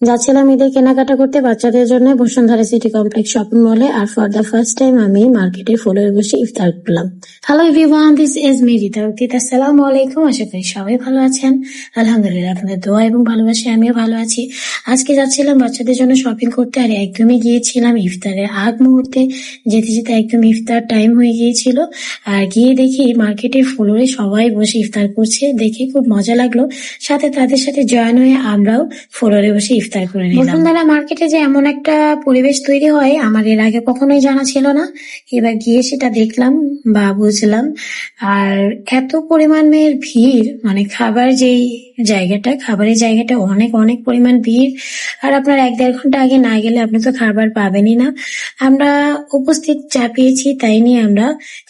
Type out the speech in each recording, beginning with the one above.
যাচ্ছিলাম ঈদের কেনাকাটা করতে বাচ্চাদের জন্য বসুন্ধরা সিটি কমপ্লেক্স শপিং মলে। আর ফর দ্য ফার্স্ট টাইম আমি মার্কেটের ফ্লোরে বসে ইফতার করলাম। Hello everyone, this is me Rita. আসসালামু আলাইকুম। আশা করি সবাই ভালো আছেন। আলহামদুলিল্লাহ, আপনাদের দোয়া এবং ভালোবাসি আমিও ভালো আছি। আজকে যাচ্ছিলাম বাচ্চাদের জন্য শপিং করতে, আর একদমই গিয়েছিলাম ইফতারের আগ মুহূর্তে। যেতে যেতে একদম ইফতার টাইম হয়ে গিয়েছিল। আর গিয়ে দেখি মার্কেটের ফ্লোরে সবাই বসে ইফতার করছে, দেখে খুব মজা লাগলো। সাথে তাদের সাথে জয়েন হয়ে আমরাও ফ্লোরে বসে ইফতার করে নিলাম। বসুন্ধরা মার্কেটে যে এমন একটা পরিবেশ তৈরি হয় আমার এর আগে কখনোই জানা ছিল না। এবার গিয়ে সেটা দেখলাম বা বুঝলাম। আর এত পরিমাণের ভিড়, মানে খাবারের জায়গাটা অনেক অনেক পরিমাণ ভিড়। আর আপনার 1-1.5 ঘন্টা আগে না গেলে আপনি তো খাবার পাবেনই না। আমরা উপস্থিত চা পেয়েছি, তাই নিয়ে আমরা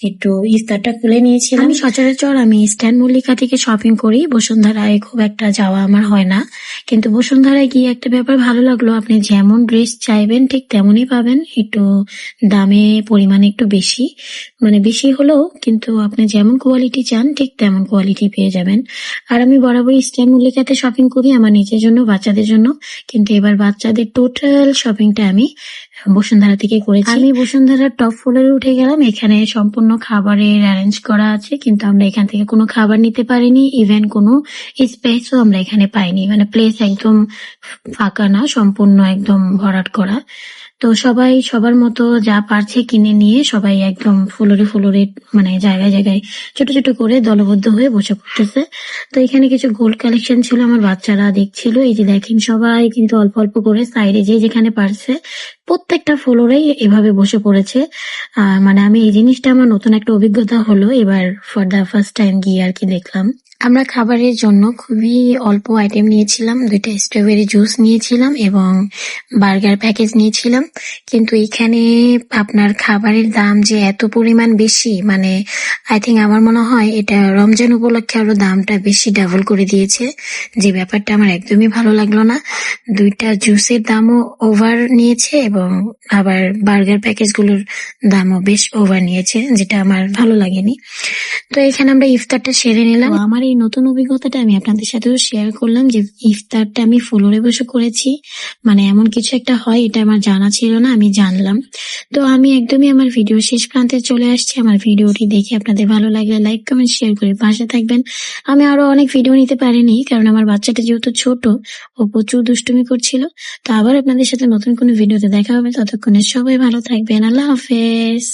একটু ইফতারটা খুলে নিয়েছিলাম। সচরাচর আমি স্ট্যান্ড মল্লিকা থেকে শপিং করি, বসুন্ধরায় খুব একটা যাওয়া আমার হয় না। কিন্তু বসুন্ধরায় গিয়ে একটা ব্যাপার ভালো লাগলো, আপনি যেমন ড্রেস চাইবেন ঠিক তেমনই পাবেন। একটু দামে পরিমাণে একটু বেশি, মানে বেশি হলেও কিন্তু আপনি যেমন কোয়ালিটি চান ঠিক তেমন কোয়ালিটি পেয়ে যাবেন। আর আমি বরাবরই স্ট্যান্ড মল্লিকাতে শপিং করি আমার নিজের জন্য, বাচ্চাদের জন্য। কিন্তু এবার বাচ্চাদের টোটাল শপিংটা আমি বসুন্ধরা থেকে করেছি। আমি বসুন্ধরার টপ ফ্লোরে উঠে গেলাম। এখানে সম্পূর্ণ খাবারের অ্যারেঞ্জ করা আছে, কিন্তু আমরা এখান থেকে কোনো খাবার নিতে পারিনি। ইভেন কোনো স্পেসও আমরা এখানে পাইনি, মানে প্লেস একদম ফাঁকা না, সম্পূর্ণ একদম ভরাট করা। তো সবাই সবার মতো যা পারছে কিনে নিয়ে সবাই একদম ফ্লোরে মানে জায়গায় জায়গায় ছোট ছোট করে দলবদ্ধ হয়ে বসে পড়তেছে। তো এখানে কিছু গোল্ড কালেকশন ছিল, আমার বাচ্চারা দেখছিল। এই যে দেখেন, সবাই কিন্তু অল্প অল্প করে সাইডে যে যেখানে পারছে প্রত্যেকটা ফ্লোরেই এভাবে বসে পড়েছে। মানে আমি এই জিনিসটা আমার নতুন একটা অভিজ্ঞতা হলো এবার ফর দ্য ফার্স্ট টাইম গিয়ে আর কি দেখলাম। আমরা খাবারের জন্য খুবই অল্প আইটেম নিয়েছিলাম, 2টা স্ট্রবেরি জুস নিয়েছিলাম এবং বার্গার প্যাকেজ নিয়েছিলাম। কিন্তু এখানে আপনার খাবারের দাম যে এত পরিমাণ বেশি, মানে আই থিঙ্ক আমার মনে হয় এটা রমজান উপলক্ষে আরো দামটা বেশি ডাবল করে দিয়েছে, যে ব্যাপারটা আমার একদমই ভালো লাগলো না। 2টা জুসের দামও ওভার নিয়েছে এবং আবার বার্গার প্যাকেজ গুলোর দামও বেশ ওভার নিয়েছে, যেটা আমার ভালো লাগেনি। তো এখানে আমরা ইফতারটা সেরে নিলাম। আমার এই নতুন অভিজ্ঞতাটা আমি আপনাদের সাথেও শেয়ার করলাম, যে ইফতারটা আমি ফ্লোরে বসে করেছি, মানে এমন কিছু একটা হয় এটা আমার জানা ছিল না, আমি জানলাম। তো আমি একদমই আমার ভিডিও শেষ প্রান্তে চলে আসছি। আমার ভিডিওটি দেখে আপনাদের ভালো লাগলে লাইক কমেন্ট শেয়ার করে পাশে থাকবেন। আমি আরো অনেক ভিডিও নিতে পারিনি, কারণ আমার বাচ্চাটা যেহেতু ছোট, ও প্রচুর দুষ্টুমি করছিল। তো আবার আপনাদের সাথে নতুন কোনো ভিডিওতে দেখা হবে, ততক্ষণে সবাই ভালো থাকবেন। আল্লাহ হাফেজ।